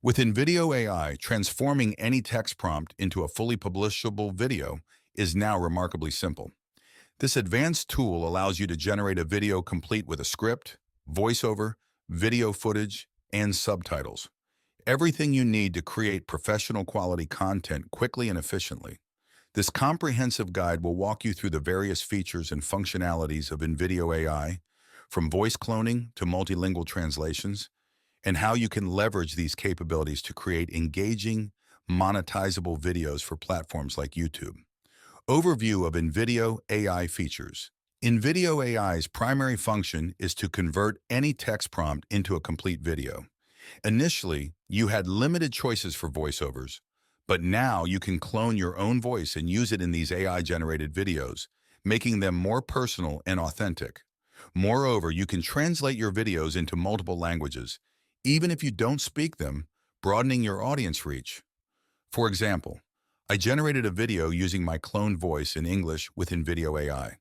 With InvideoAI, transforming any text prompt into a fully publishable video is now remarkably simple. This advanced tool allows you to generate a video complete with a script, voiceover, video footage, and subtitles. Everything you need to create professional quality content quickly and efficiently. This comprehensive guide will walk you through the various features and functionalities of InvideoAI, from voice cloning to multilingual translations, and how you can leverage these capabilities to create engaging, monetizable videos for platforms like YouTube. Overview of InvideoAI features. InvideoAI's primary function is to convert any text prompt into a complete video. Initially, you had limited choices for voiceovers, but now you can clone your own voice and use it in these AI-generated videos, making them more personal and authentic. Moreover, you can translate your videos into multiple languages, even if you don't speak them, broadening your audience reach. For example, I generated a video using my cloned voice in English with InvideoAI.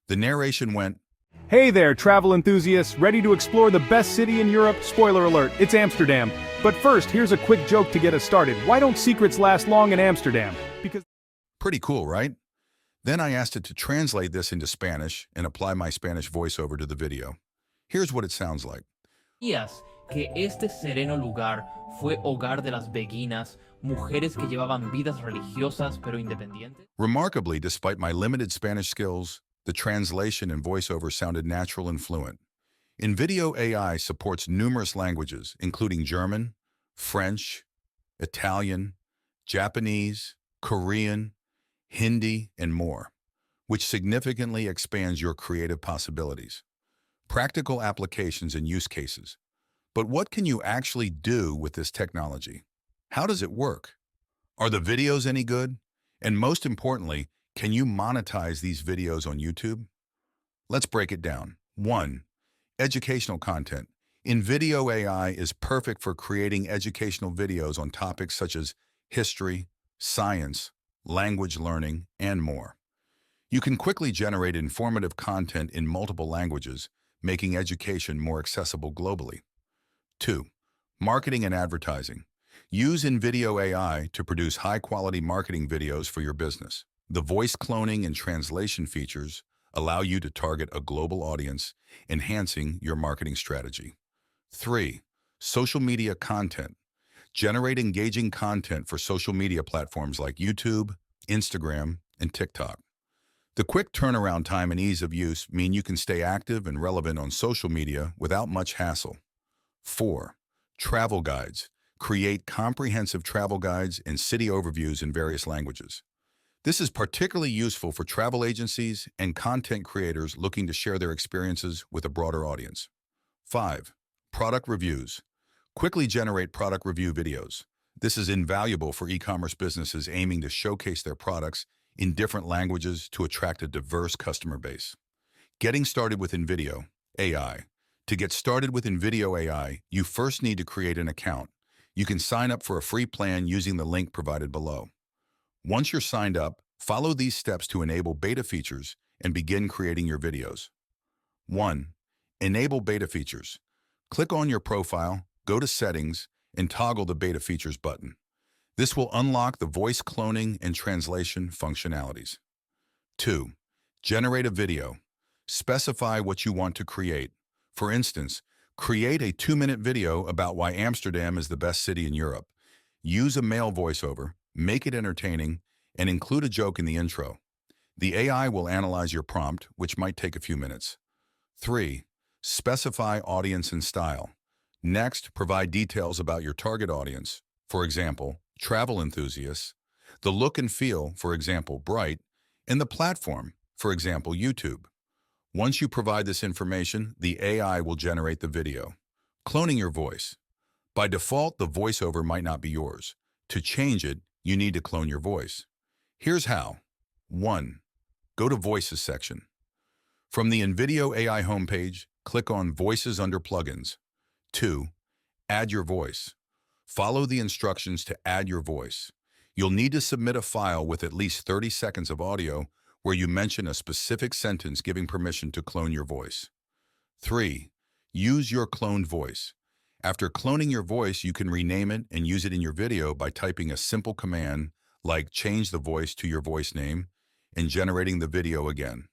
The narration went, Hey there, travel enthusiasts, ready to explore the best city in Europe? Spoiler alert, it's Amsterdam. But first, here's a quick joke to get us started. Why don't secrets last long in Amsterdam? Because... Pretty cool, right? Then I asked it to translate this into Spanish and apply my Spanish voiceover to the video. Here's what it sounds like. Días que este sereno lugar fue hogar de las beguinas, mujeres que llevaban vidas religiosas pero independientes. Remarkably, despite my limited Spanish skills, the translation and voiceover sounded natural and fluent. InvideoAI supports numerous languages, including German, French, Italian, Japanese, Korean, Hindi, and more, which significantly expands your creative possibilities. Practical applications and use cases. But what can you actually do with this technology? How does it work? Are the videos any good? And most importantly, can you monetize these videos on YouTube? Let's break it down. 1. Educational content. InvideoAI is perfect for creating educational videos on topics such as history, science, language learning, and more. You can quickly generate informative content in multiple languages, making education more accessible globally. 2. Marketing and advertising. Use InvideoAI to produce high-quality marketing videos for your business. The voice cloning and translation features allow you to target a global audience, enhancing your marketing strategy. 3. Social media content. Generate engaging content for social media platforms like YouTube, Instagram, and TikTok. The quick turnaround time and ease of use mean you can stay active and relevant on social media without much hassle. 4. Travel guides. Create comprehensive travel guides and city overviews in various languages. This is particularly useful for travel agencies and content creators looking to share their experiences with a broader audience. 5. Product reviews. Quickly generate product review videos. This is invaluable for e-commerce businesses aiming to showcase their products in different languages to attract a diverse customer base. Getting started with InvideoAI. To get started with InvideoAI, you first need to create an account. You can sign up for a free plan using the link provided below. Once you're signed up, follow these steps to enable beta features and begin creating your videos. 1. Enable beta features. Click on your profile, go to Settings, and toggle the Beta Features button. This will unlock the voice cloning and translation functionalities. 2. Generate a video. Specify what you want to create. For instance, create a 2-minute video about why Amsterdam is the best city in Europe. Use a male voiceover, make it entertaining, and include a joke in the intro. The AI will analyze your prompt, which might take a few minutes. 3. Specify audience and style. Next, provide details about your target audience, for example, travel enthusiasts, the look and feel, for example, bright, and the platform, for example, YouTube. Once you provide this information, the AI will generate the video. Cloning your voice. By default, the voiceover might not be yours. To change it, you need to clone your voice. Here's how. 1. Go to Voices section. From the InvideoAI homepage, click on Voices under Plugins. 2. Add your voice. Follow the instructions to add your voice. You'll need to submit a file with at least 30 seconds of audio where you mention a specific sentence giving permission to clone your voice. 3. Use your cloned voice. After cloning your voice, you can rename it and use it in your video by typing a simple command like change the voice to your voice name and generating the video again.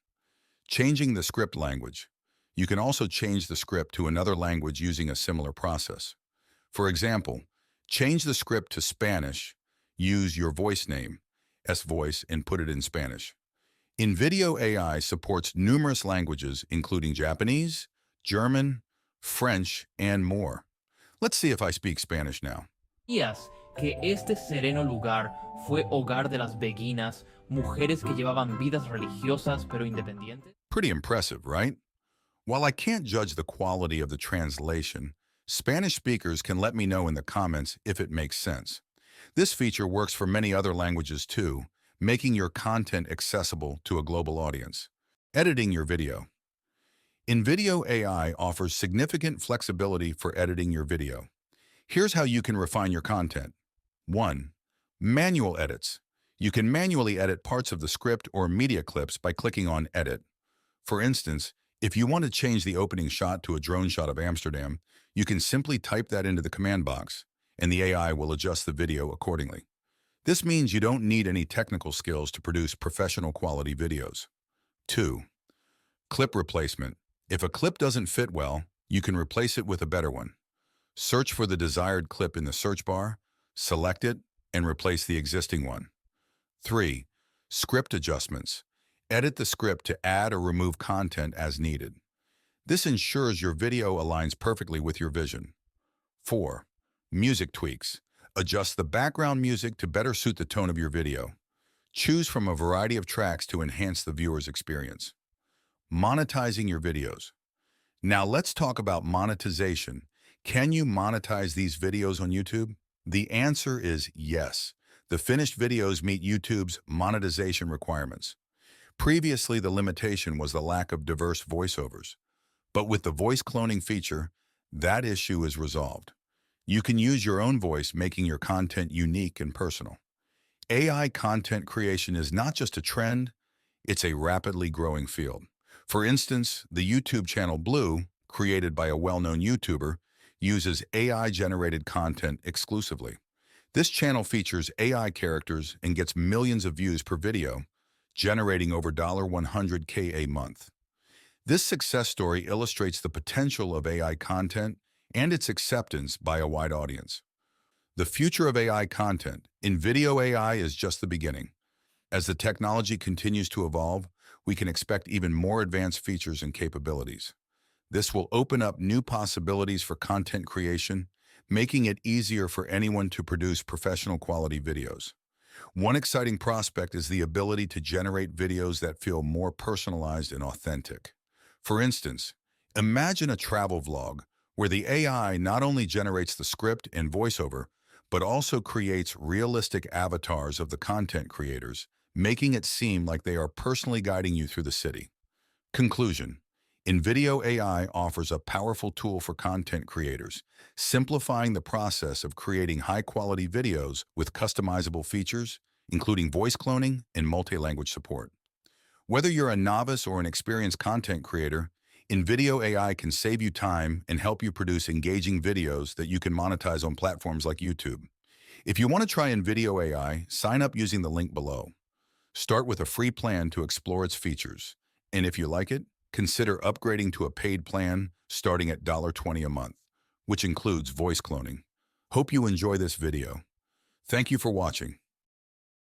Changing the script language. You can also change the script to another language using a similar process. For example, change the script to Spanish, use your voice name, S-voice, and put it in Spanish. InvideoAI supports numerous languages, including Japanese, German, French, and more. Let's see if I speak Spanish now. ¿Sabías que este sereno lugar fue hogar de las beguinas, mujeres que llevaban vidas religiosas pero independientes? Pretty impressive, right? While I can't judge the quality of the translation, Spanish speakers can let me know in the comments if it makes sense. This feature works for many other languages too, making your content accessible to a global audience. Editing your video. InvideoAI offers significant flexibility for editing your video. Here's how you can refine your content. 1. Manual edits. You can manually edit parts of the script or media clips by clicking on Edit. For instance, if you want to change the opening shot to a drone shot of Amsterdam, you can simply type that into the command box, and the AI will adjust the video accordingly. This means you don't need any technical skills to produce professional quality videos. 2. Clip replacement. If a clip doesn't fit well, you can replace it with a better one. Search for the desired clip in the search bar, select it, and replace the existing one. 3. Script adjustments. Edit the script to add or remove content as needed. This ensures your video aligns perfectly with your vision. 4. Music tweaks. Adjust the background music to better suit the tone of your video. Choose from a variety of tracks to enhance the viewer's experience. Monetizing your videos. Now let's talk about monetization. Can you monetize these videos on YouTube? The answer is yes. The finished videos meet YouTube's monetization requirements. Previously, the limitation was the lack of diverse voiceovers. But with the voice cloning feature, that issue is resolved. You can use your own voice, making your content unique and personal. AI content creation is not just a trend, it's a rapidly growing field. For instance, the YouTube channel Blue, created by a well-known YouTuber, uses AI-generated content exclusively. This channel features AI characters and gets millions of views per video, generating over $100K a month. This success story illustrates the potential of AI content and its acceptance by a wide audience. The future of AI content in video AI is just the beginning. As the technology continues to evolve, we can expect even more advanced features and capabilities. This will open up new possibilities for content creation, making it easier for anyone to produce professional quality videos. One exciting prospect is the ability to generate videos that feel more personalized and authentic. For instance, imagine a travel vlog where the AI not only generates the script and voiceover, but also creates realistic avatars of the content creators, making it seem like they are personally guiding you through the city. Conclusion. InvideoAI offers a powerful tool for content creators, simplifying the process of creating high-quality videos with customizable features, including voice cloning and multi-language support. Whether you're a novice or an experienced content creator, InvideoAI can save you time and help you produce engaging videos that you can monetize on platforms like YouTube. If you want to try InvideoAI, sign up using the link below. Start with a free plan to explore its features, and if you like it, consider upgrading to a paid plan starting at $20 a month, which includes voice cloning. Hope you enjoy this video. Thank you for watching.